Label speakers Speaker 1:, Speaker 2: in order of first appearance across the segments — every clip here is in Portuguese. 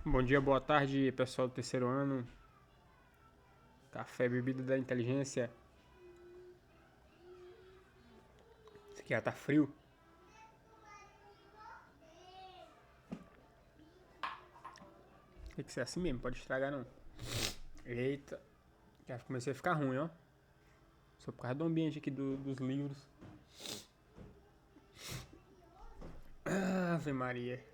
Speaker 1: Bom dia, boa tarde, pessoal do terceiro ano. Café, bebida da inteligência. Isso aqui já tá frio. Tem que ser assim mesmo, pode estragar não. Eita, já comecei a ficar ruim, ó. Só por causa do ambiente aqui dos livros. Ave Maria.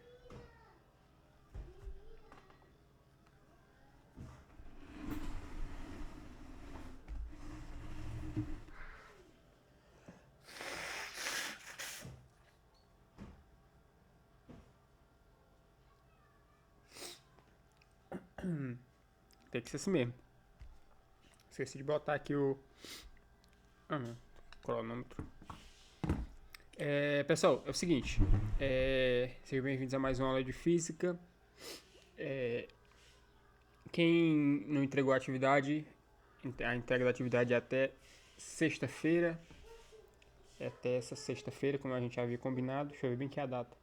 Speaker 1: Tem que ser assim mesmo. Esqueci de botar aqui o. Ah, não. Cronômetro. Pessoal, é o seguinte. Sejam bem-vindos a mais uma aula de física. Quem não entregou a atividade, a entrega da atividade é até sexta-feira. É até essa sexta-feira, como a gente havia combinado. Deixa eu ver bem que é a data.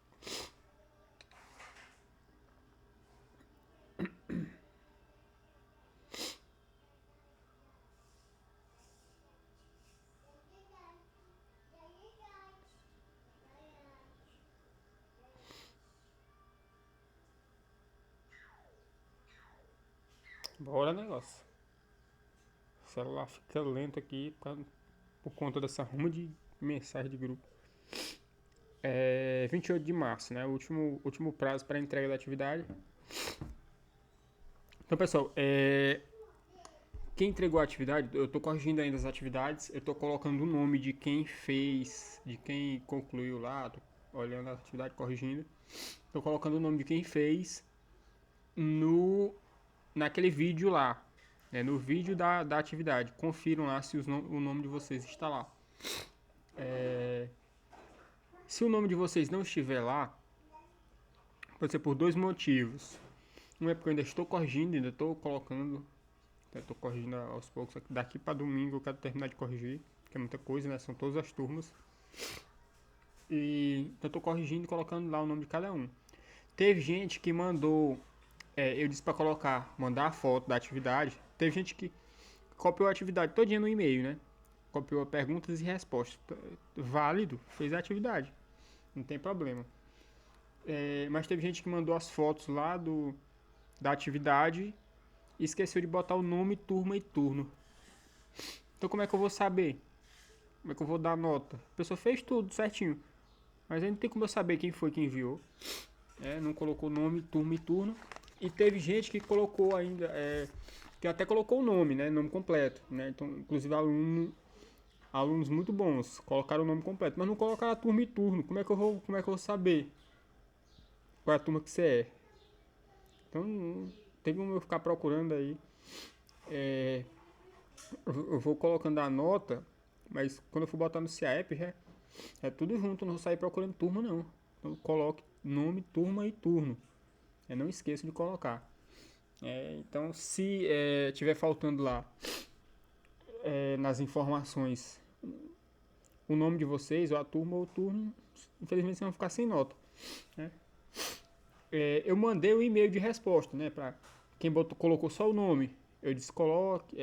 Speaker 1: Bora, negócio. O celular fica lento aqui por conta dessa ruma de mensagem de grupo. 28 de março, né? O último prazo para entrega da atividade. Então, pessoal, quem entregou a atividade, eu estou corrigindo ainda as atividades, eu estou colocando o nome de quem fez, de quem concluiu lá, tô olhando a atividade, corrigindo. Estou colocando o nome de quem fez naquele vídeo lá, né, no vídeo da atividade. Confiram lá se o nome de vocês está lá. Se o nome de vocês não estiver lá, pode ser por dois motivos. Um é porque eu ainda estou corrigindo, ainda estou colocando, estou corrigindo aos poucos. Daqui para domingo eu quero terminar de corrigir, que é muita coisa, né? São todas as turmas. E eu estou corrigindo e colocando lá o nome de cada um. Teve gente que mandou, eu disse para mandar a foto da atividade. Teve gente que copiou a atividade todinha no e-mail, né? Copiou perguntas e respostas. Válido, fez a atividade. Não tem problema. Mas teve gente que mandou as fotos lá da atividade e esqueceu de botar o nome, turma e turno. Então como é que eu vou saber? Como é que eu vou dar nota? A pessoa fez tudo certinho, mas aí não tem como eu saber quem foi que enviou. Não colocou nome, turma e turno. E teve gente que colocou ainda, que até colocou o nome, né? Nome completo, né? Então, inclusive alunos muito bons colocaram o nome completo, mas não colocaram a turma e turno. Como é que eu vou saber qual é a turma que você é? Então não tem como eu ficar procurando aí. Eu vou colocando a nota, mas quando eu for botar no CIAP já é tudo junto, não vou sair procurando turma não. Então coloque nome, turma e turno. Não esqueça de colocar. Então se tiver faltando lá nas informações o nome de vocês, ou a turma ou o turno, infelizmente vocês vão ficar sem nota. Né? Eu mandei o e-mail de resposta, né? Para quem colocou só o nome. Eu disse, coloque,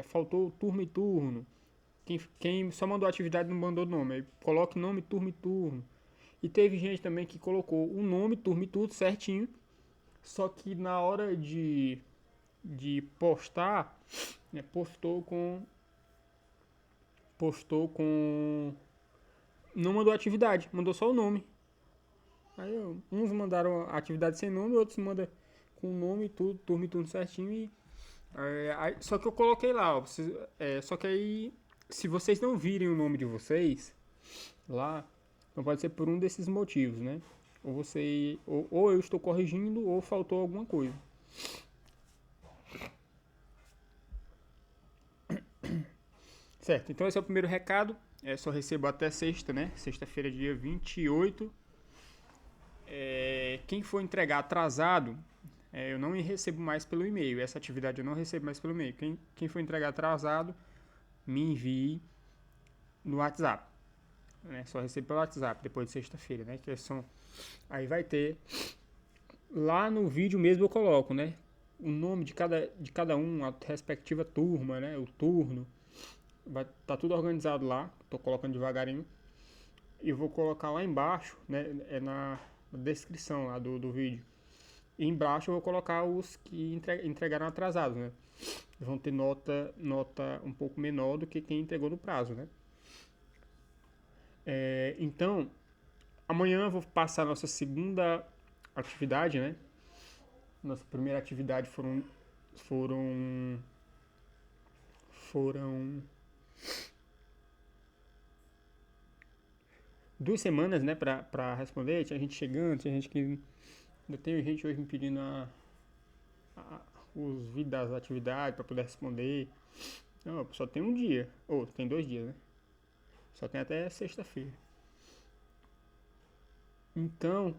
Speaker 1: faltou turma e turno. Quem só mandou atividade não mandou nome. Aí coloque nome, turma e turno. E teve gente também que colocou o nome, turma e tudo certinho. Só que na hora de postar, né, postou com. Não mandou atividade, mandou só o nome. Aí uns mandaram a atividade sem nome, outros mandam com nome e tudo, turma e tudo certinho. Só que eu coloquei lá, ó, só que aí, se vocês não virem o nome de vocês lá, não pode ser por um desses motivos, né? Ou eu estou corrigindo ou faltou alguma coisa. Certo, então esse é o primeiro recado. Só recebo até sexta, né? Sexta-feira, dia 28. Quem for entregar atrasado, eu não recebo mais pelo e-mail. Essa atividade eu não recebo mais pelo e-mail. Quem for entregar atrasado, me envie no WhatsApp. Só recebo pelo WhatsApp depois de sexta-feira, né? Aí vai ter Lá no vídeo mesmo eu coloco, né? O nome de cada um, a respectiva turma, né? O turno. Tá tudo organizado lá. Tô colocando devagarinho. E vou colocar lá embaixo, né? É na descrição lá do vídeo. E embaixo eu vou colocar os que entregaram atrasados, né? Vão ter nota um pouco menor do que quem entregou no prazo, né? Então, amanhã eu vou passar a nossa segunda atividade, né? Nossa primeira atividade foram foram 2 semanas, né, pra responder. Tinha gente chegando, tinha gente que ainda tem gente hoje me pedindo a- os vídeos das atividades para poder responder. Não, só tem um dia, ou tem 2 dias, né? Só tem até sexta-feira. Então,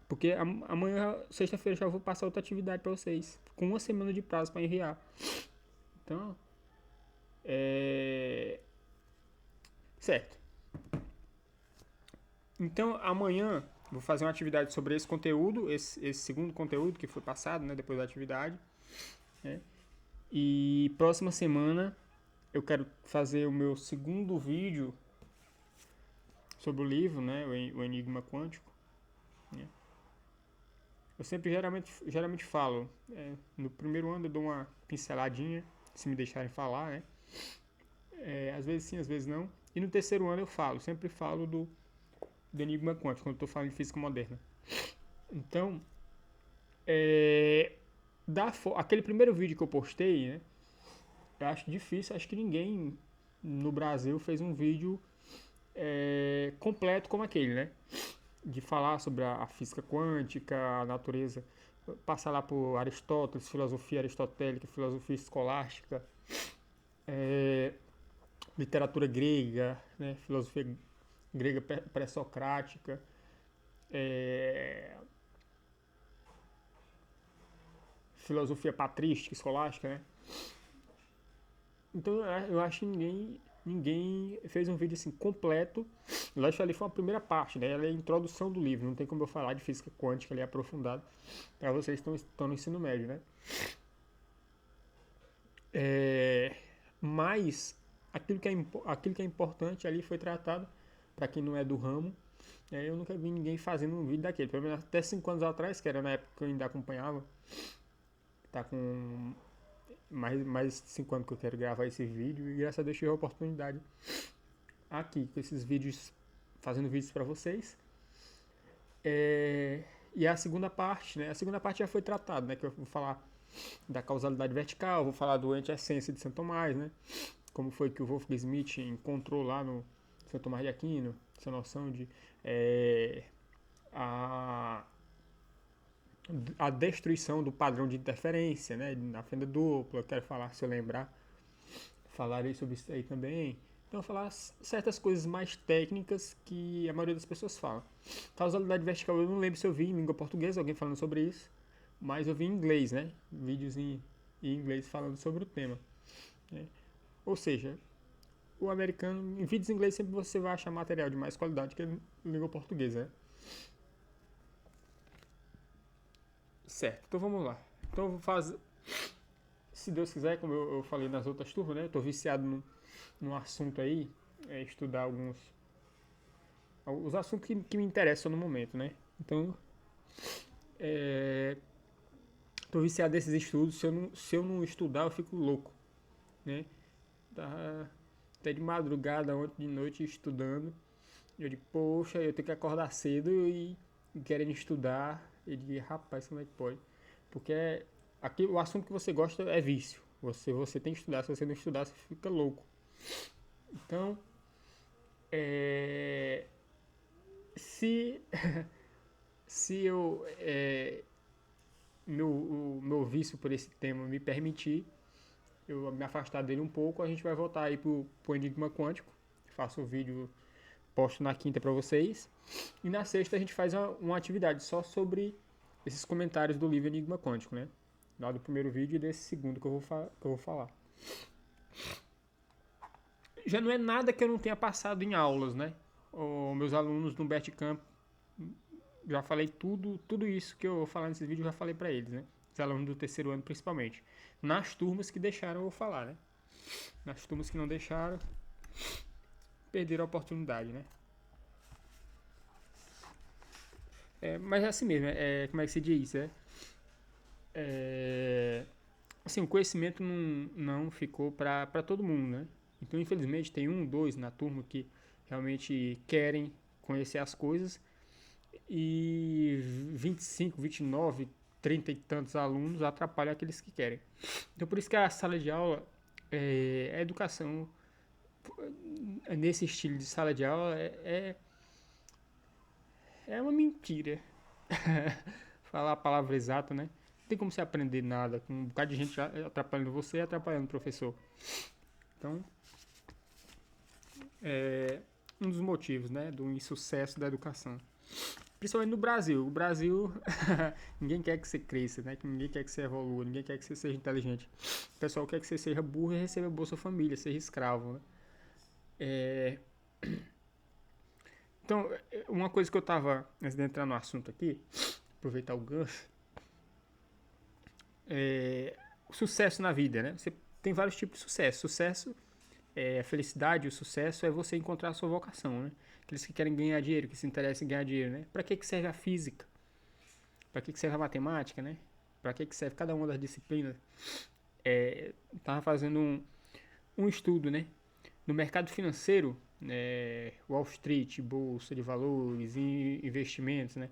Speaker 1: porque amanhã, sexta-feira, já vou passar outra atividade para vocês, com 1 semana de prazo para enviar. Então, é. Certo. Então, amanhã vou fazer uma atividade sobre esse conteúdo, esse segundo conteúdo que foi passado, né, depois da atividade. Né? E próxima semana eu quero fazer o meu segundo vídeo sobre o livro, né, o Enigma Quântico. Né? Eu sempre geralmente falo, no primeiro ano eu dou uma pinceladinha, se me deixarem falar, né? Às vezes sim, às vezes não. E no terceiro ano eu falo, sempre falo do Enigma Quântico, quando eu estou falando de física moderna. Então, aquele primeiro vídeo que eu postei, né? Eu acho difícil, acho que ninguém no Brasil fez um vídeo completo como aquele, né? De falar sobre a física quântica, a natureza, passar lá por Aristóteles, filosofia aristotélica, filosofia escolástica, literatura grega, né? Filosofia grega pré-socrática, é, filosofia patrística, escolástica, né? Então eu acho que ninguém fez um vídeo assim completo. Lógico, ali foi a primeira parte, né? Ela é a introdução do livro. Não tem como eu falar de física quântica ali aprofundado para vocês que estão no ensino médio, né? Mas aquilo que é importante ali foi tratado para quem não é do ramo. Eu nunca vi ninguém fazendo um vídeo daquele. Pelo menos até 5 anos atrás, que era na época que eu ainda acompanhava. Tá com mais de 5 anos que eu quero gravar esse vídeo. E graças a Deus tive a oportunidade aqui com esses vídeos, fazendo vídeos para vocês. E a segunda parte, né? A segunda parte já foi tratada, né? Que eu vou falar da causalidade vertical, vou falar do anti-essência de Santo Tomás, né? Como foi que o Wolfgang Schmidt encontrou lá no Santo Tomás de Aquino, essa noção de a, a destruição do padrão de interferência, né? Na fenda dupla, eu quero falar, se eu lembrar, falarei sobre isso aí também. Então, falar certas coisas mais técnicas que a maioria das pessoas fala. Causalidade vertical, eu não lembro se eu vi em língua portuguesa alguém falando sobre isso, mas eu vi em inglês, né? Vídeos em inglês falando sobre o tema. Né? Ou seja, o americano, em vídeos em inglês sempre você vai achar material de mais qualidade que a língua portuguesa, né? Certo, então vamos lá. Então eu vou fazer, se Deus quiser, como eu falei nas outras turmas, né? Eu tô viciado num assunto aí, estudar os assuntos que me interessam no momento, né? Então, tô viciado nesses estudos. Se eu não estudar, eu fico louco, né? Tá até de madrugada, ontem de noite, estudando. Eu digo, poxa, eu tenho que acordar cedo e querendo estudar. Eu digo, rapaz, como é que pode? Porque aqui, o assunto que você gosta é vício. Você tem que estudar. Se você não estudar, você fica louco. Então, se, se o meu vício por esse tema me permitir, eu me afastar dele um pouco, a gente vai voltar aí pro Enigma Quântico. Faço o vídeo, posto na quinta para vocês. E na sexta a gente faz uma atividade só sobre esses comentários do livro Enigma Quântico, né? Lá do primeiro vídeo e desse segundo que eu vou falar. Já não é nada que eu não tenha passado em aulas, né? Os meus alunos no Betcamp já falei tudo isso que eu vou falar nesse vídeo, eu já falei para eles, né? Os alunos do terceiro ano principalmente. Nas turmas que deixaram eu falar, né? Nas turmas que não deixaram, perderam a oportunidade, né? Mas é assim mesmo, como é que se diz? Assim, o conhecimento não ficou para todo mundo, né? Então, infelizmente, tem um, dois na turma que realmente querem conhecer as coisas e 25, 29, 30 e tantos alunos atrapalham aqueles que querem. Então, por isso que a sala de aula, a educação nesse estilo de sala de aula é uma mentira. Falar a palavra exata, né? Não tem como você aprender nada com um bocado de gente atrapalhando você e atrapalhando o professor. Então, é um dos motivos, né, do insucesso da educação. Principalmente no Brasil. O Brasil, ninguém quer que você cresça, né? Ninguém quer que você evolua, ninguém quer que você seja inteligente. O pessoal quer que você seja burro e receba Bolsa Família, seja escravo, né? É... Então, uma coisa que eu tava, antes de entrar no assunto aqui, aproveitar o gancho, o sucesso na vida, né? Você tem vários tipos de sucesso. Sucesso a felicidade, o sucesso é você encontrar a sua vocação, né? Aqueles que querem ganhar dinheiro, que se interessam em ganhar dinheiro, né? Para que serve a física? Para que serve a matemática, né? Para que serve cada uma das disciplinas? Tava fazendo um estudo, né? No mercado financeiro, Wall Street, bolsa de valores, investimentos, né?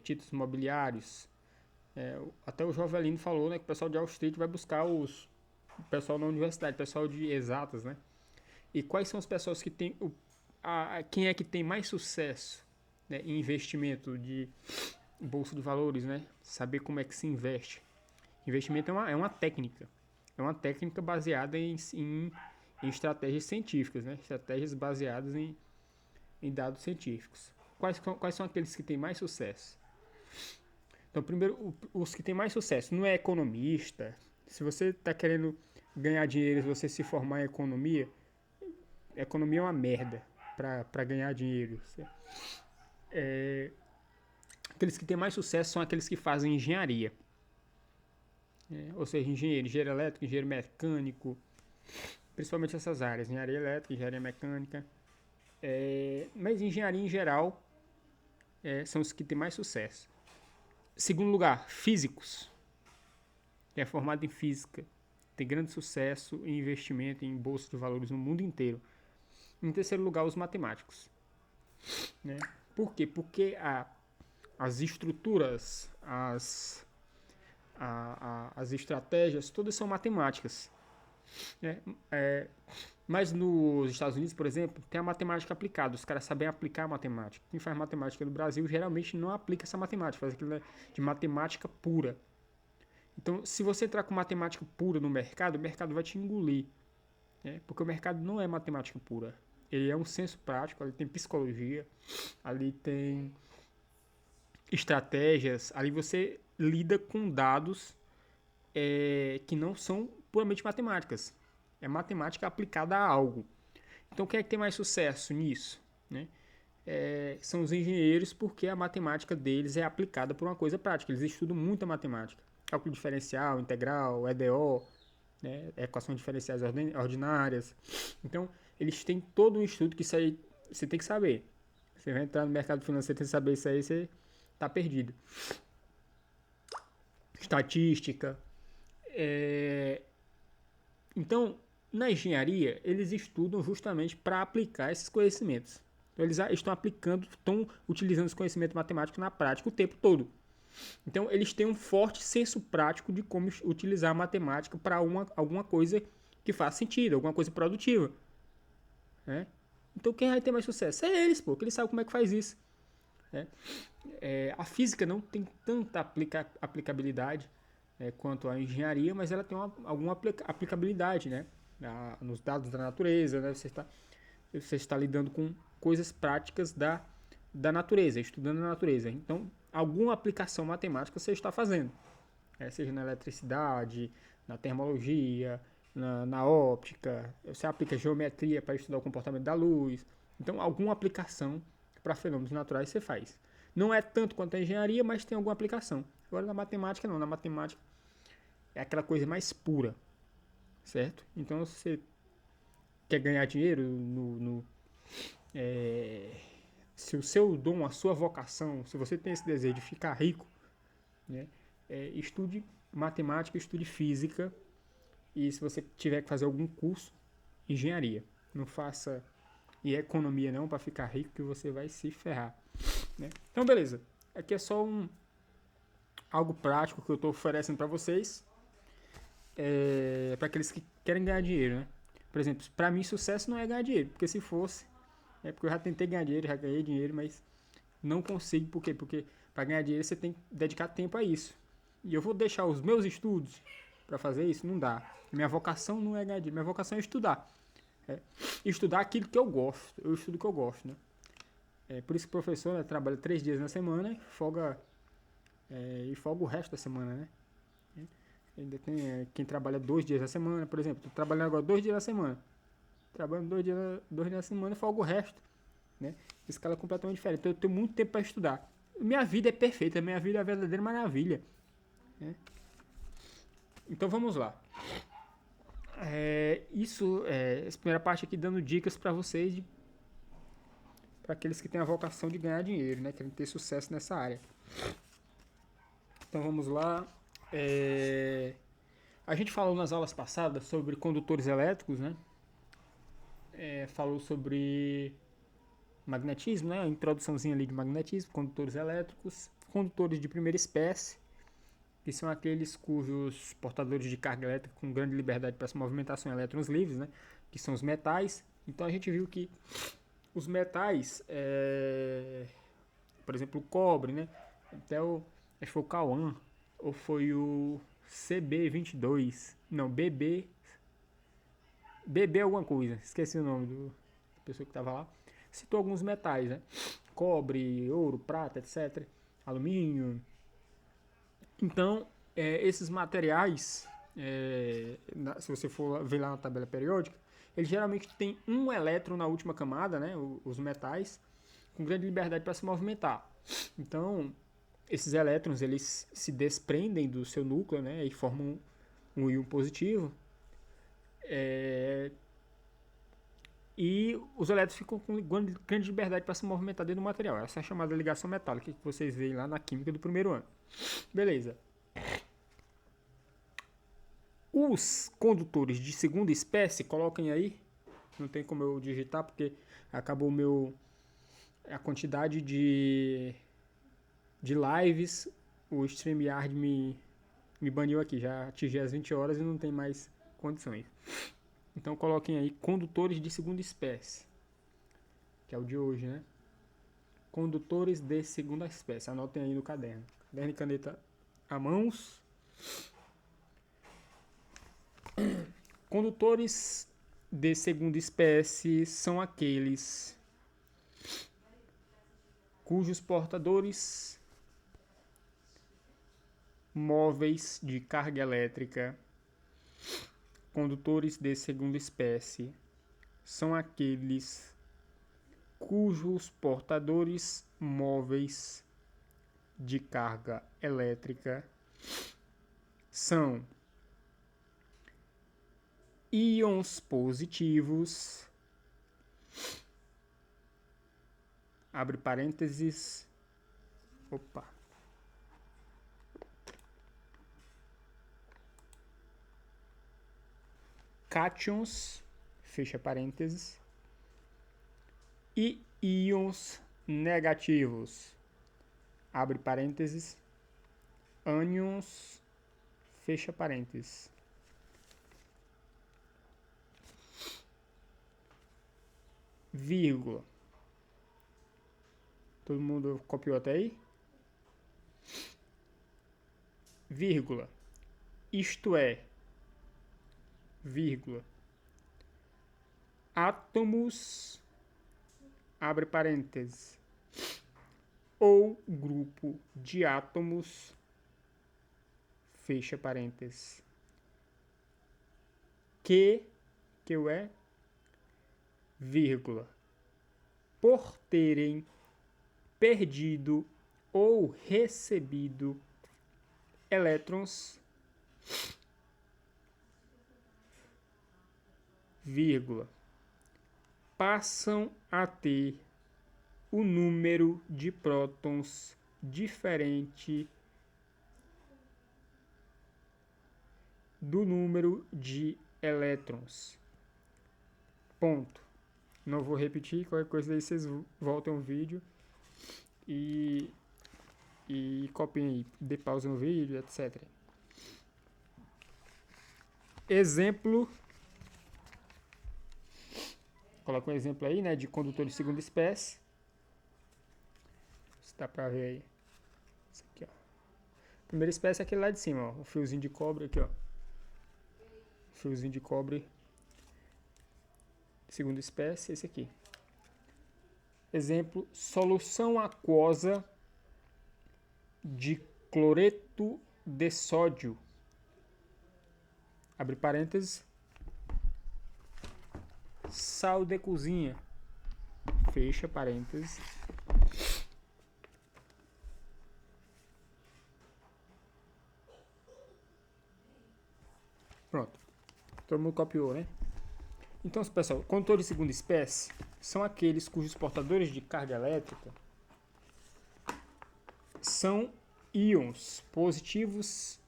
Speaker 1: Títulos imobiliários. Até o Jovelino falou, né, que o pessoal de Wall Street vai buscar o pessoal na universidade, o pessoal de exatas, né? E quais são as pessoas que têm quem é que tem mais sucesso, né, em investimento de bolsa de valores, né? Saber como é que se investe. Investimento é uma técnica. É uma técnica baseada em estratégias científicas, né? Estratégias baseadas em dados científicos. Quais são aqueles que têm mais sucesso? Então, primeiro, os que têm mais sucesso não é economista. Se você está querendo ganhar dinheiro e você se formar em economia, economia é uma merda para ganhar dinheiro. Aqueles que têm mais sucesso são aqueles que fazem engenharia. Ou seja, engenheiro elétrico, engenheiro mecânico, principalmente essas áreas, engenharia elétrica, engenharia mecânica. Mas engenharia em geral são os que têm mais sucesso. Segundo lugar, físicos. É formado em física, tem grande sucesso em investimento em bolsa de valores no mundo inteiro. Em terceiro lugar, os matemáticos. Né? Por quê? Porque as estruturas, as estratégias, todas são matemáticas. Né? Mas nos Estados Unidos, por exemplo, tem a matemática aplicada. Os caras sabem aplicar a matemática. Quem faz matemática no Brasil geralmente não aplica essa matemática, faz aquilo de matemática pura. Então, se você entrar com matemática pura no mercado, o mercado vai te engolir. Né? Porque o mercado não é matemática pura. Ele é um senso prático, ali tem psicologia, ali tem estratégias, ali você lida com dados que não são puramente matemáticas. É matemática aplicada a algo. Então, quem é que tem mais sucesso nisso? Né? São os engenheiros, porque a matemática deles é aplicada por uma coisa prática. Eles estudam muita matemática. Cálculo diferencial, integral, EDO, né? Equações diferenciais ordinárias. Então, eles têm todo um estudo que isso aí você tem que saber. Você vai entrar no mercado financeiro sem saber isso aí, você está perdido. Estatística. Então, na engenharia, eles estudam justamente para aplicar esses conhecimentos. Então, eles estão aplicando, estão utilizando os conhecimentos matemáticos na prática o tempo todo. Então, eles têm um forte senso prático de como utilizar a matemática para alguma coisa que faça sentido, alguma coisa produtiva. Né? Então, quem vai ter mais sucesso? É eles, porque eles sabem como é que faz isso. Né? A física não tem tanta aplicabilidade quanto a engenharia, mas ela tem alguma aplicabilidade, né? Nos dados da natureza, né? Você está lidando com coisas práticas da natureza, estudando a natureza. Então, alguma aplicação matemática você está fazendo, seja na eletricidade, na termologia, na óptica, você aplica geometria para estudar o comportamento da luz. Então, alguma aplicação para fenômenos naturais você faz. Não é tanto quanto a engenharia, mas tem alguma aplicação. Agora na matemática não, na matemática é aquela coisa mais pura, certo? Então se você quer ganhar dinheiro se o seu dom, a sua vocação, se você tem esse desejo de ficar rico, né, estude matemática, estude física e se você tiver que fazer algum curso, engenharia. Não faça economia não para ficar rico que você vai se ferrar, né? Então beleza, aqui é só algo prático que eu estou oferecendo para vocês, para aqueles que querem ganhar dinheiro, né? Por exemplo, para mim sucesso não é ganhar dinheiro, porque se fosse, porque eu já tentei ganhar dinheiro, já ganhei dinheiro, mas não consigo, por quê? Porque para ganhar dinheiro você tem que dedicar tempo a isso. E eu vou deixar os meus estudos para fazer isso? Não dá. Minha vocação não é ganhar dinheiro, minha vocação é estudar. Estudar aquilo que eu gosto. Eu estudo o que eu gosto, né? Por isso que o professor, né, trabalha 3 dias na semana e folga o resto da semana, né? Ainda tem quem trabalha 2 dias na semana, por exemplo. Tô trabalhando agora 2 dias na semana. Trabalhando 2 dias na semana e folga o resto, né? Escala completamente diferente. Então eu tenho muito tempo para estudar. Minha vida é perfeita, minha vida é a verdadeira maravilha, né? Então vamos lá. Essa primeira parte aqui dando dicas para vocês, para aqueles que têm a vocação de ganhar dinheiro, né? Querem ter sucesso nessa área. Então vamos lá. A gente falou nas aulas passadas sobre condutores elétricos, né? Falou sobre magnetismo, né? A introduçãozinha ali de magnetismo, condutores elétricos, condutores de primeira espécie, que são aqueles cujos portadores de carga elétrica com grande liberdade para se movimentar são elétrons livres, né? Que são os metais. Então a gente viu que os metais, por exemplo, o cobre, né? Até acho que foi o Cauã, ou foi o CB22, não, BB alguma coisa, esqueci o nome da pessoa que estava lá. Citou alguns metais, né? Cobre, ouro, prata, etc. Alumínio. Então, esses materiais, se você for ver lá na tabela periódica, eles geralmente têm um elétron na última camada, né? Os metais, com grande liberdade para se movimentar. Então, esses elétrons eles se desprendem do seu núcleo, né? E formam um íon positivo. E os elétrons ficam com grande liberdade para se movimentar dentro do material. Essa é a chamada ligação metálica que vocês veem lá na química do primeiro ano. Beleza. Os condutores de segunda espécie, coloquem aí. Não tem como eu digitar porque acabou a quantidade de lives. O StreamYard me baniu aqui. Já atingi as 20 horas e não tem mais condições. Então coloquem aí condutores de segunda espécie, que é o de hoje, né? Condutores de segunda espécie. Anotem aí no caderno. Caderno e caneta a mãos. Condutores de segunda espécie são aqueles cujos portadores móveis de carga elétrica. Condutores de segunda espécie são aqueles cujos portadores móveis de carga elétrica são íons positivos, abre parênteses, cátions, fecha parênteses, e íons negativos, abre parênteses, ânions, fecha parênteses. Vírgula. Todo mundo copiou até aí? Vírgula. Isto é, vírgula, átomos, abre parênteses, ou grupo de átomos, fecha parênteses, que eu vírgula, por terem perdido ou recebido elétrons, vírgula, passam a ter o número de prótons diferente do número de elétrons. Ponto. Não vou repetir, qualquer coisa aí vocês voltem o vídeo e copiem aí, dê pausa no vídeo, etc. Exemplo. Coloca um exemplo aí, né, de condutor de segunda espécie. Se dá pra ver aí. Isso aqui, ó. Primeira espécie é aquele lá de cima, ó. O fiozinho de cobre aqui, ó. Fiozinho de cobre. Segunda espécie, esse aqui. Exemplo, solução aquosa de cloreto de sódio. Abre parênteses. Sal de cozinha. Fecha parênteses. Pronto. Todo mundo copiou, né? Então, pessoal, condutores de segunda espécie são aqueles cujos portadores de carga elétrica são íons positivos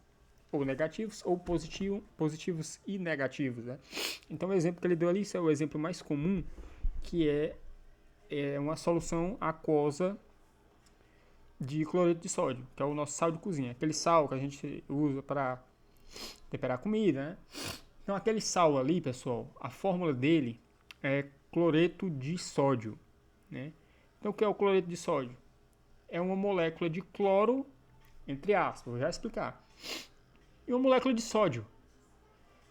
Speaker 1: ou negativos, ou positivos e negativos, né? Então, o exemplo que ele deu ali, isso é o exemplo mais comum, que é uma solução aquosa de cloreto de sódio, que é o nosso sal de cozinha, aquele sal que a gente usa para temperar comida, né? Então, aquele sal ali, pessoal, a fórmula dele é cloreto de sódio, né? Então, o que é o cloreto de sódio? É uma molécula de cloro, entre aspas, vou já explicar, e uma molécula de sódio.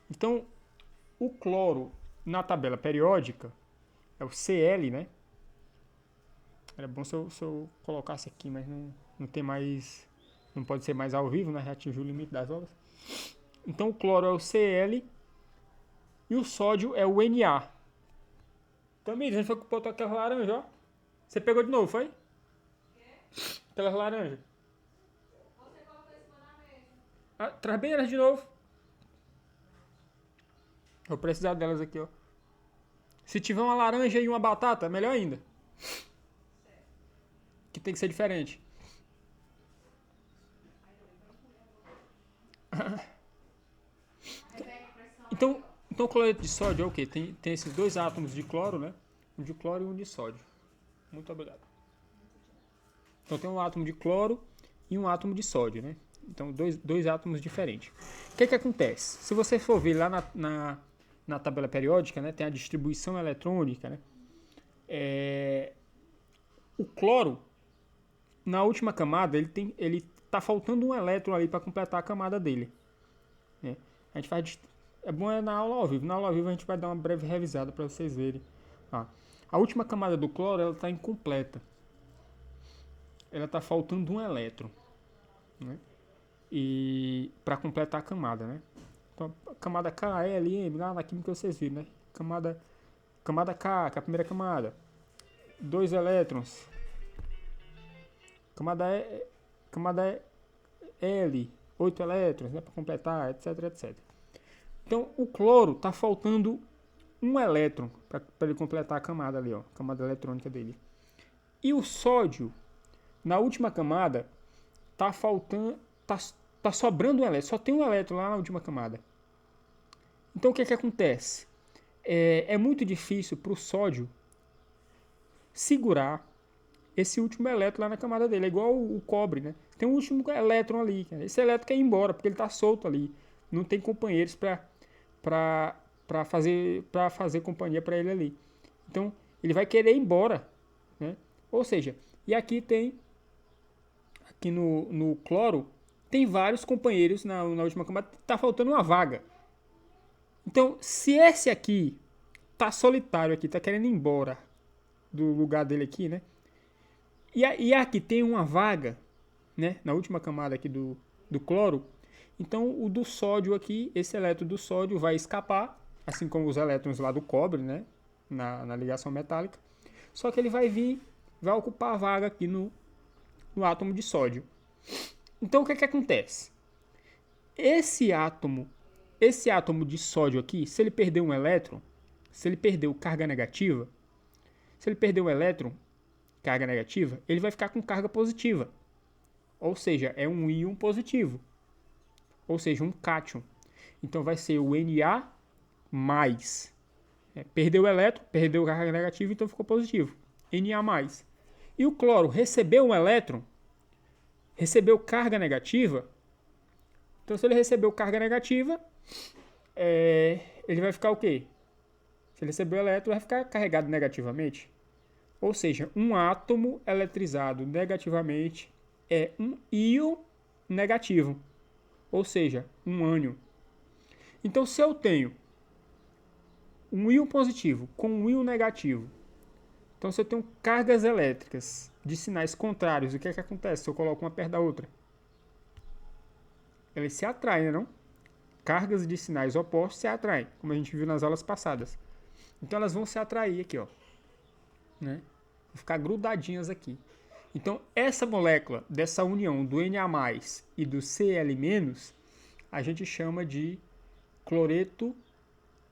Speaker 1: Então, o cloro na tabela periódica é o Cl, né? Era bom se eu colocasse aqui, mas não tem mais, não pode ser mais ao vivo, né? Já atingiu o limite das horas. Então, o cloro é o Cl e o sódio é o Na. Também, a gente foi botar aquela laranja, ó. Você pegou de novo, foi? Aquelas laranjas. Você colocou isso na mesa. Ah, traz bem elas de novo. Vou precisar delas aqui, ó. Se tiver uma laranja e uma batata, melhor ainda. Que tem que ser diferente. Então, o cloreto de sódio é o quê? Tem esses dois átomos de cloro, né? Um de cloro e um de sódio. Muito obrigado. Então tem um átomo de cloro e um átomo de sódio, né? Então dois átomos diferentes. O que acontece? Se você for ver lá na tabela periódica, né? Tem a distribuição eletrônica, né? O cloro, na última camada, ele tá faltando um elétron ali para completar a camada dele, né? A gente faz... É bom na aula ao vivo. Na aula ao vivo a gente vai dar uma breve revisada para vocês verem. A última camada do cloro, ela está incompleta. Ela está faltando um elétron, né? E para completar a camada, né? Então, a camada K, L, M, lá na química vocês viram, né? Camada K, que é a primeira camada. 2 elétrons. Camada L, 8 elétrons, né? Para completar, etc, etc. Então, o cloro está faltando um elétron para ele completar a camada ali, ó, a camada eletrônica dele. E o sódio, na última camada, tá faltando, tá sobrando um elétron, só tem um elétron lá na última camada. Então, o que acontece? É muito difícil para o sódio segurar esse último elétron lá na camada dele. É igual o cobre, né? Tem um último elétron ali. Esse elétron quer ir embora, porque ele está solto ali. Não tem companheiros para fazer companhia para ele ali. Então, ele vai querer ir embora, né? Ou seja, e aqui no cloro, tem vários companheiros na última camada, tá faltando uma vaga. Então, se esse aqui tá solitário aqui, tá querendo ir embora do lugar dele aqui, né? E aqui tem uma vaga, né? Na última camada aqui do cloro. Então, o do sódio aqui, esse elétron do sódio vai escapar, assim como os elétrons lá do cobre, né? Na ligação metálica. Só que ele vai ocupar a vaga aqui no átomo de sódio. Então, o que é que acontece? Esse átomo de sódio aqui, se ele perder um elétron, se ele perdeu carga negativa, se ele perder um elétron, carga negativa, ele vai ficar com carga positiva. Ou seja, é um íon positivo. Ou seja, um cátion. Então vai ser o Na+. Perdeu o elétron, perdeu carga negativa, então ficou positivo. Na+. E o cloro recebeu um elétron, recebeu carga negativa. Então, se ele recebeu carga negativa, ele vai ficar o quê? Se ele recebeu elétron, vai ficar carregado negativamente. Ou seja, um átomo eletrizado negativamente é um íon negativo. Ou seja, um ânion. Então, se eu tenho um íon positivo com um íon negativo, então se eu tenho cargas elétricas de sinais contrários, o que é que acontece se eu coloco uma perto da outra? Elas se atraem, não? Cargas de sinais opostos se atraem, como a gente viu nas aulas passadas. Então elas vão se atrair aqui, ó, né? Vão ficar grudadinhas aqui. Então essa molécula dessa união do Na+ e do Cl-, a gente chama de cloreto.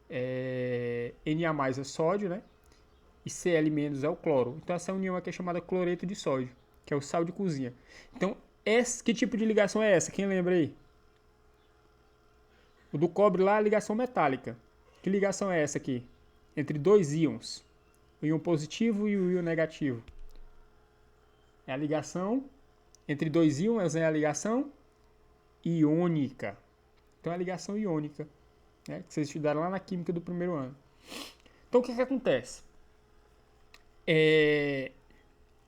Speaker 1: Na+ é sódio, né? E Cl- é o cloro. Então essa união aqui é chamada cloreto de sódio, que é o sal de cozinha. Então, que tipo de ligação é essa? Quem lembra aí? O do cobre lá é a ligação metálica. Que ligação é essa aqui? Entre dois íons. O íon positivo e o íon negativo. É a ligação entre dois íons, é a ligação iônica. Então é a ligação iônica, né, que vocês estudaram lá na química do primeiro ano. Então o que acontece?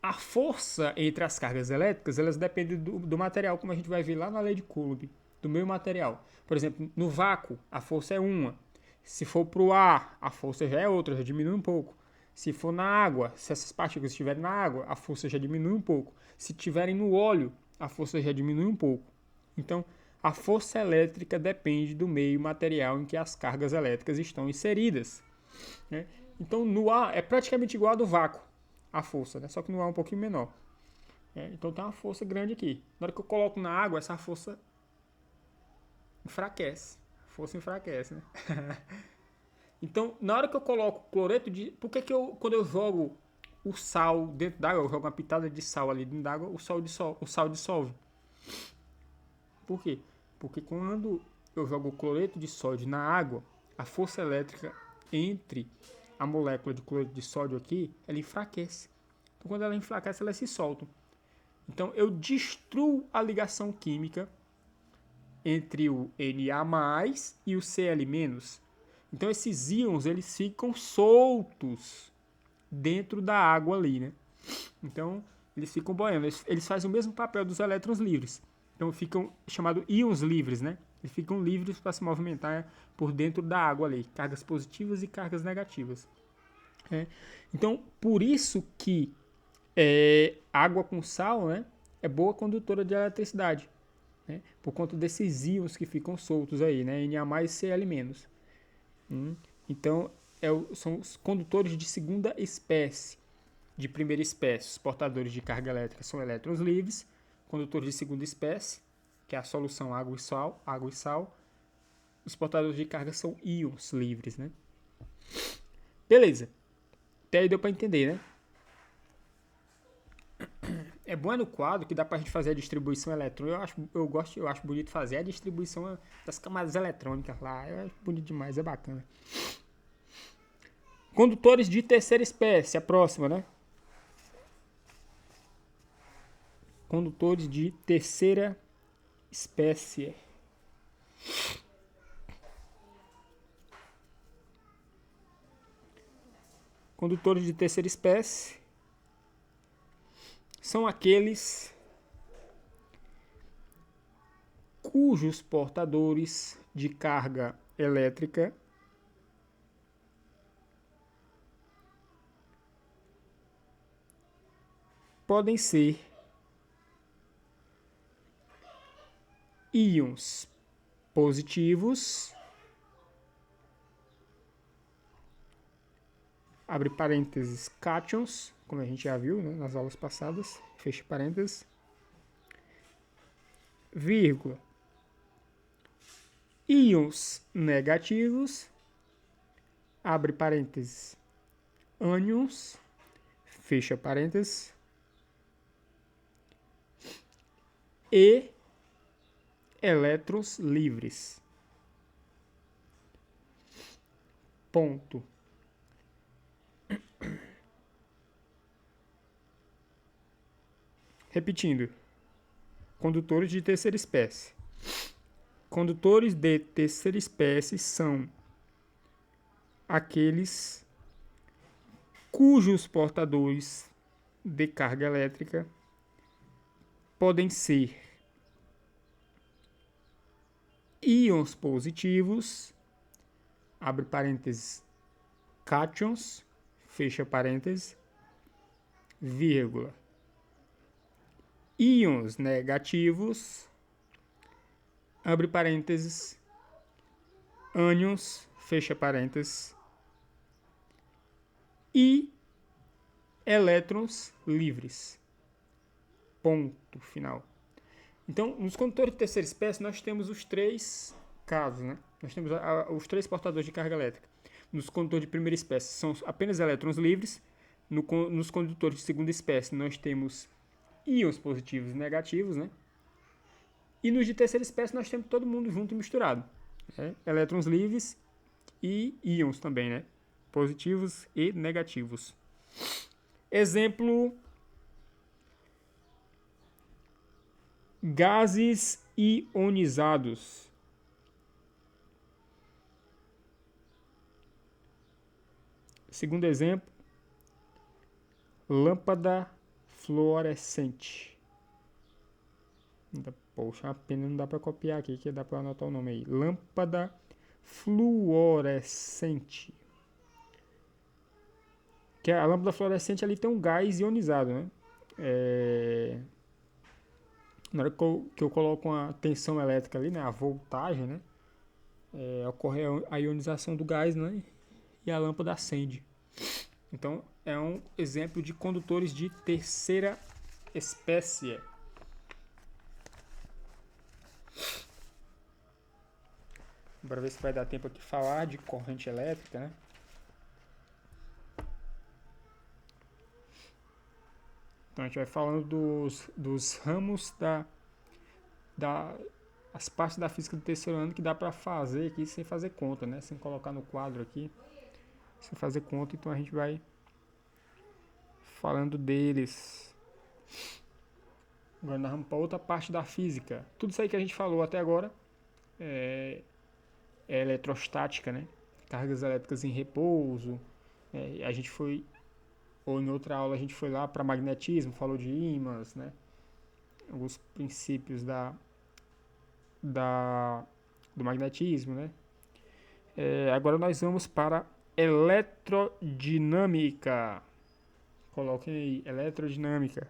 Speaker 1: A força entre as cargas elétricas, elas dependem do material, como a gente vai ver lá na lei de Coulomb, do meio material. Por exemplo, no vácuo, a força é uma. Se for para o ar, a força já é outra, já diminui um pouco. Se for na água, se essas partículas estiverem na água, a força já diminui um pouco. Se estiverem no óleo, a força já diminui um pouco. Então, a força elétrica depende do meio material em que as cargas elétricas estão inseridas, né? Então, no ar é praticamente igual a do vácuo, a força, né? Só que no ar é um pouquinho menor. Então, tem uma força grande aqui. Na hora que eu coloco na água, essa força enfraquece. A força enfraquece, né? Então, na hora que eu coloco cloreto de... Por que quando eu jogo o sal dentro d'água, eu jogo uma pitada de sal ali dentro d'água, o sal dissolve? Por quê? Porque quando eu jogo o cloreto de sódio na água, a força elétrica entre a molécula de cloreto de sódio aqui, ela enfraquece. Então, quando ela enfraquece, elas se soltam. Então, eu destruo a ligação química entre o Na+ e o Cl-. Então, esses íons, eles ficam soltos dentro da água ali, né? Então, eles ficam boiando. Eles fazem o mesmo papel dos elétrons livres. Então, ficam chamados íons livres, né? Eles ficam livres para se movimentar por dentro da água ali. Cargas positivas e cargas negativas. Então, por isso que água com sal, né, é boa condutora de eletricidade, né? Por conta desses íons que ficam soltos aí, né? Na+ e Cl-. Então, são os condutores de segunda espécie. De primeira espécie, os portadores de carga elétrica são elétrons livres. Condutores de segunda espécie, que é a solução água e sal. Os portadores de carga são íons livres, né? Beleza. Até aí deu para entender, né? É bom no quadro que dá pra gente fazer a distribuição eletrônica. Eu acho bonito fazer a distribuição das camadas eletrônicas lá. Eu acho bonito demais, é bacana. Condutores de terceira espécie, a próxima, né? Condutores de terceira espécie. Condutores de terceira espécie são aqueles cujos portadores de carga elétrica podem ser íons positivos, abre parênteses, cátions, como a gente já viu, né, nas aulas passadas, fecha parênteses, vírgula, íons negativos, abre parênteses, ânions, fecha parênteses, e elétrons livres. Ponto. Repetindo. Condutores de terceira espécie. Condutores de terceira espécie são aqueles cujos portadores de carga elétrica podem ser íons positivos, abre parênteses, cátions, fecha parênteses, vírgula, íons negativos, abre parênteses, ânions, fecha parênteses, e elétrons livres. Ponto final. Então, nos condutores de terceira espécie, nós temos os três casos, né? Nós temos os três portadores de carga elétrica. Nos condutores de primeira espécie, são apenas elétrons livres. Nos condutores de segunda espécie, nós temos íons positivos e negativos, né? E nos de terceira espécie, nós temos todo mundo junto e misturado, né? Elétrons livres e íons também, né? Positivos e negativos. Exemplo: gases ionizados. Segundo exemplo, lâmpada fluorescente. Poxa, a pena não dá para copiar aqui, que dá para anotar o nome aí. Lâmpada fluorescente. Que a lâmpada fluorescente ali tem um gás ionizado, né? Na hora que eu coloco uma tensão elétrica ali, né, a voltagem, né, ocorre a ionização do gás, né, e a lâmpada acende. Então, é um exemplo de condutores de terceira espécie. Bora ver se vai dar tempo aqui de falar de corrente elétrica, né? Então, a gente vai falando dos ramos as partes da física do terceiro ano que dá para fazer aqui sem fazer conta, né? Sem colocar no quadro aqui, sem fazer conta. Então, a gente vai falando deles. Agora nós vamos para outra parte da física. Tudo isso aí que a gente falou até agora é eletrostática, né? Cargas elétricas em repouso. A gente foi, ou em outra aula a gente foi lá para magnetismo, falou de ímãs, né? Alguns princípios do magnetismo, né? Agora nós vamos para eletrodinâmica. Coloquem aí, eletrodinâmica.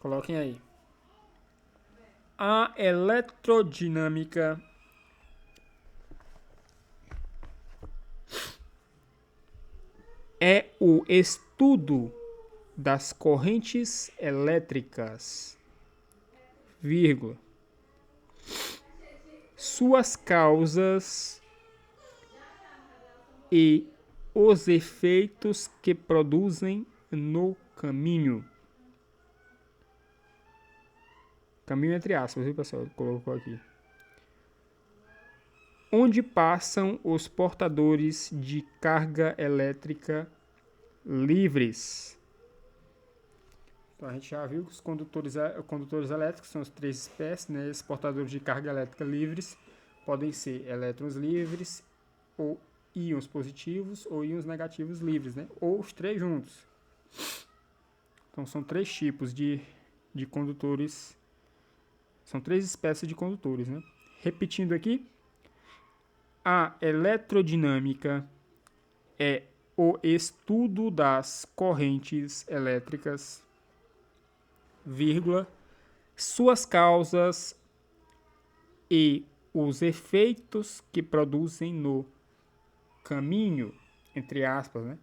Speaker 1: Coloquem aí. A eletrodinâmica é o estudo das correntes elétricas, vírgula, suas causas e os efeitos que produzem no caminho. Caminho entre aspas, viu, pessoal? Colocou aqui. Onde passam os portadores de carga elétrica livres. Então a gente já viu que os condutores elétricos são as três espécies, né? Esses portadores de carga elétrica livres podem ser elétrons livres, ou íons positivos, ou íons negativos livres, né? Ou os três juntos. Então são três tipos de condutores. São três espécies de condutores, né? Repetindo aqui, a eletrodinâmica é o estudo das correntes elétricas, vírgula, suas causas e os efeitos que produzem no caminho, entre aspas, né,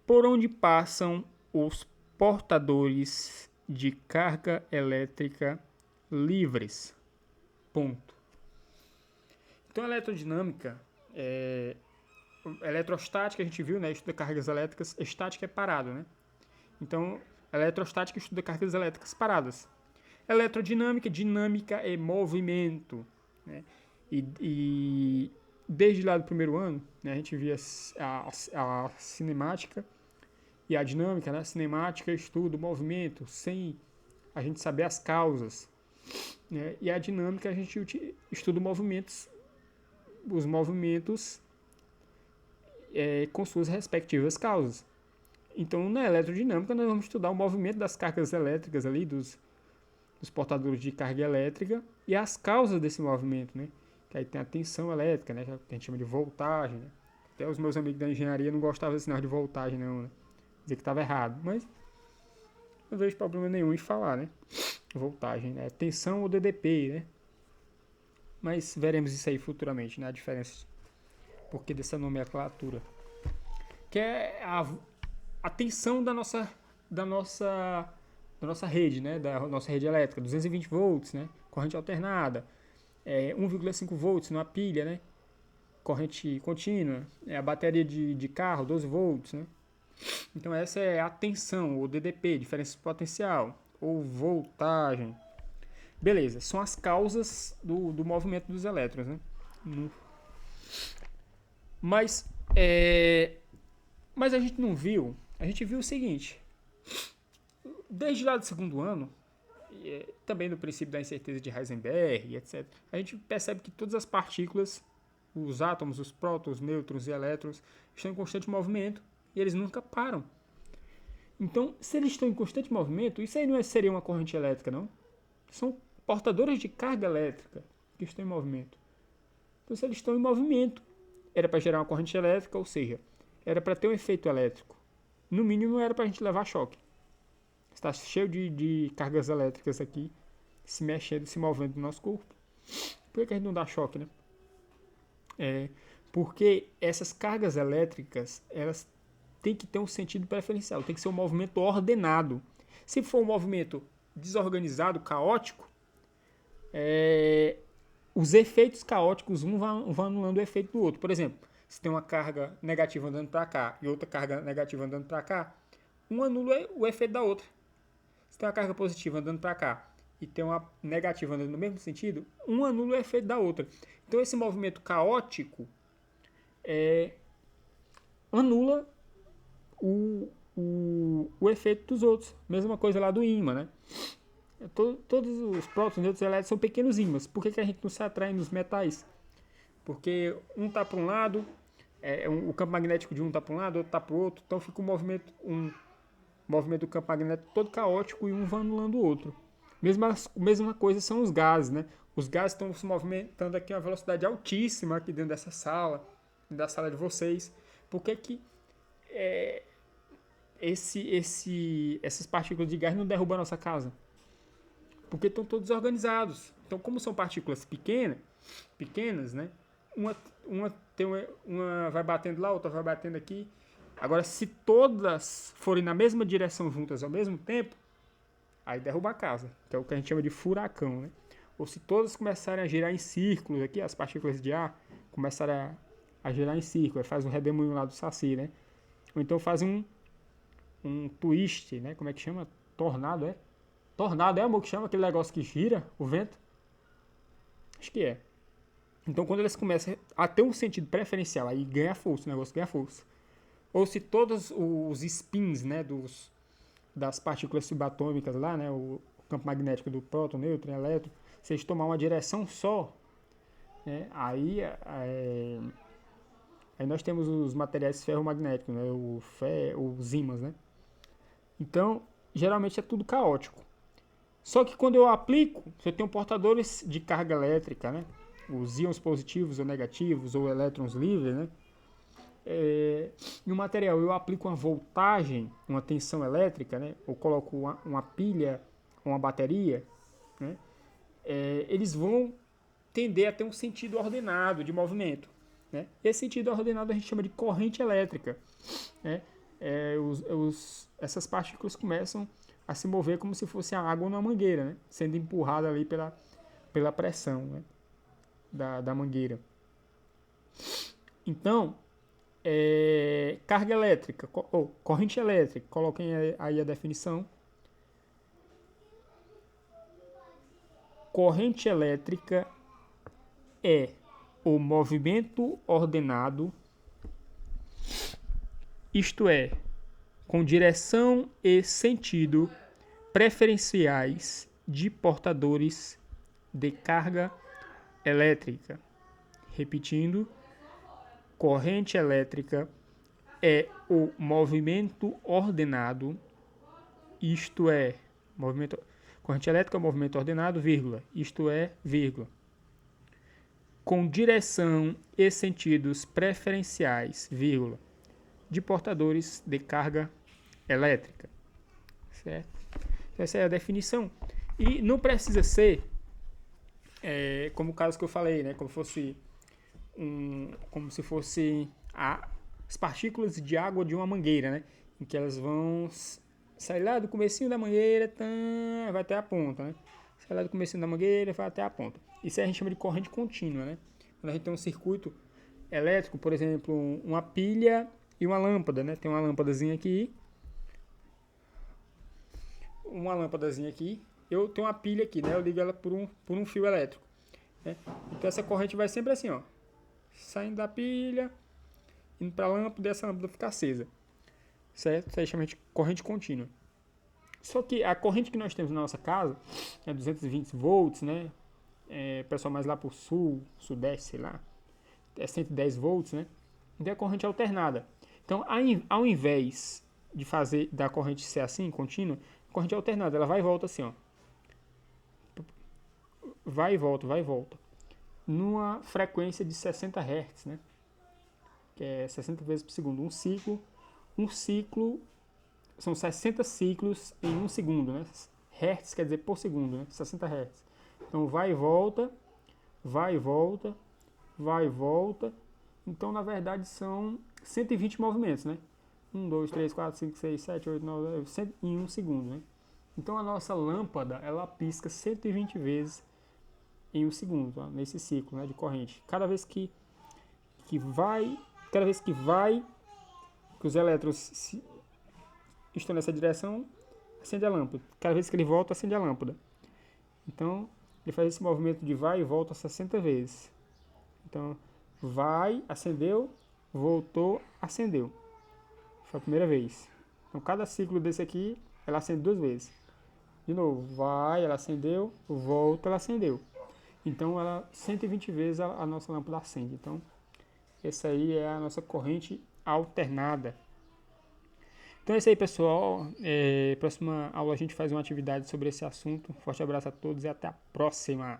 Speaker 1: por onde passam os portadores de carga elétrica livres. Ponto. Então, a eletrodinâmica, eletrostática, a gente viu, né, estuda cargas elétricas, estática é parado, né? Então, eletrostática estuda cargas elétricas paradas. Eletrodinâmica, dinâmica é movimento, né? E desde lá do primeiro ano, né, a gente via a cinemática e a dinâmica, né? A cinemática estuda o movimento sem a gente saber as causas, né? E a dinâmica a gente estuda os movimentos com suas respectivas causas. Então, na eletrodinâmica, nós vamos estudar o movimento das cargas elétricas ali, dos portadores de carga elétrica e as causas desse movimento, né? Que aí tem a tensão elétrica, né? Que a gente chama de voltagem, né? Até os meus amigos da engenharia não gostavam desse sinal de voltagem, não, né? Dizer que estava errado, mas não vejo problema nenhum em falar, né? Voltagem, né? Tensão ou DDP, né? Mas veremos isso aí futuramente, né? A diferença, porque dessa nomenclatura. Que é a tensão da nossa rede, né? Da nossa rede elétrica, 220 volts, né? Corrente alternada, 1,5 volts numa pilha, né? Corrente contínua, a bateria de carro, 12 volts, né? Então essa é a tensão, ou DDP, diferença potencial, ou voltagem. Beleza, são as causas do movimento dos elétrons, né? Mas a gente não viu, a gente viu o seguinte, desde lá do segundo ano, também no princípio da incerteza de Heisenberg, etc., a gente percebe que todas as partículas, os átomos, os prótons, nêutrons e elétrons, estão em constante movimento e eles nunca param. Então, se eles estão em constante movimento, isso aí não seria uma corrente elétrica, não? São portadores de carga elétrica que estão em movimento. Então, se eles estão em movimento, era para gerar uma corrente elétrica, ou seja, era para ter um efeito elétrico. No mínimo, era para a gente levar choque. Está cheio de cargas elétricas aqui, se mexendo, se movendo no nosso corpo. Por que a gente não dá choque, né? Porque essas cargas elétricas, elas têm que ter um sentido preferencial, tem que ser um movimento ordenado. Se for um movimento desorganizado, caótico, os efeitos caóticos, um vai anulando o efeito do outro. Por exemplo, se tem uma carga negativa andando para cá e outra carga negativa andando para cá, um anula o efeito da outra. Se tem uma carga positiva andando para cá e tem uma negativa andando no mesmo sentido, um anula o efeito da outra. Então, esse movimento caótico anula o efeito dos outros. Mesma coisa lá do ímã, né? Todos os prótons, nêutrons e elétrons são pequenos ímãs. Por que a gente não se atrai nos metais? Porque um está para um lado, o campo magnético de um está para um lado, outro está para o outro, então fica um movimento do campo magnético todo caótico e um vai anulando o outro. Mesma coisa são os gases, né? Os gases estão se movimentando aqui a uma velocidade altíssima aqui dentro dessa sala, da sala de vocês. Por que essas partículas de gás não derrubam a nossa casa? Porque estão todos organizados. Então, como são partículas pequenas, né? Uma vai batendo lá, outra vai batendo aqui. Agora, se todas forem na mesma direção juntas ao mesmo tempo, aí derruba a casa, que é o que a gente chama de furacão, né? Ou se todas começarem a girar em círculos aqui, as partículas de ar começarem a girar em círculo, faz um redemoinho lá do Saci, né? Ou então faz um twist, né? Como é que chama? Tornado, é? Tornado, amor, que chama aquele negócio que gira o vento? Acho que é. Então, quando eles começam a ter um sentido preferencial, aí ganha força, o negócio ganha força. Ou se todos os spins, né, das partículas subatômicas lá, né, o campo magnético do próton, nêutron, elétron, se eles tomar uma direção só, né, aí nós temos os materiais ferromagnéticos, né, os ímãs, né. Então, geralmente é tudo caótico. Só que quando eu aplico, se eu tenho portadores de carga elétrica, né, os íons positivos ou negativos, ou elétrons livres, né, no material eu aplico uma voltagem, uma tensão elétrica, né, ou coloco uma pilha, uma bateria, né, eles vão tender a ter um sentido ordenado de movimento. né? Esse sentido ordenado a gente chama de corrente elétrica, né? Essas partículas começam a se mover como se fosse a água na mangueira, né? Sendo empurrada ali pela pressão, né? da mangueira. Então, carga elétrica, ou corrente elétrica, coloquem aí a definição. Corrente elétrica é o movimento ordenado, isto é, com direção e sentido preferenciais de portadores de carga elétrica. Repetindo, corrente elétrica é o movimento ordenado, isto é, corrente elétrica é o movimento ordenado, vírgula, isto é, vírgula, com direção e sentidos preferenciais, vírgula, de portadores de carga elétrica. Certo? Essa é a definição. E não precisa ser, como o caso que eu falei, né? Como se fosse as partículas de água de uma mangueira, né? Em que elas vão sair lá do comecinho da mangueira, vai até a ponta, né? Sai lá do comecinho da mangueira, vai até a ponta. Isso aí a gente chama de corrente contínua, né? Quando a gente tem um circuito elétrico, por exemplo, uma pilha e uma lâmpada, né? Tem uma lâmpadazinha aqui. Eu tenho uma pilha aqui, né? Eu ligo ela por um fio elétrico, né? Então essa corrente vai sempre assim, ó, saindo da pilha, indo para a lâmpada e essa lâmpada fica acesa, certo? Isso aí chama de corrente contínua. Só que a corrente que nós temos na nossa casa é 220 volts, né? Pessoal mais lá pro sul, sudeste, sei lá, é 110 volts, né? Então é corrente alternada. Então, ao invés de fazer da corrente ser assim, contínua, corrente alternada, ela vai e volta assim, ó. Vai e volta. Numa frequência de 60 Hz, né? Que é 60 vezes por segundo. Um ciclo são 60 ciclos em um segundo, né? Hertz quer dizer por segundo, né? 60 Hz. Então, vai e volta. Então, na verdade, são 120 movimentos, né? 1, 2, 3, 4, 5, 6, 7, 8, 9, 10, em um segundo, né? Então, a nossa lâmpada, ela pisca 120 vezes em um segundo, tá? Nesse ciclo, né, de corrente. Cada vez que os elétrons estão nessa direção, acende a lâmpada. Cada vez que ele volta, acende a lâmpada. Então, ele faz esse movimento de vai e volta 60 vezes. Então, vai, acendeu, voltou, acendeu. Foi a primeira vez. Então, cada ciclo desse aqui, ela acende 2 vezes. De novo, vai, ela acendeu, volta, ela acendeu. Então, 120 vezes a nossa lâmpada acende. Então, essa aí é a nossa corrente alternada. Então é isso aí, pessoal. Próxima aula a gente faz uma atividade sobre esse assunto. Forte abraço a todos e até a próxima.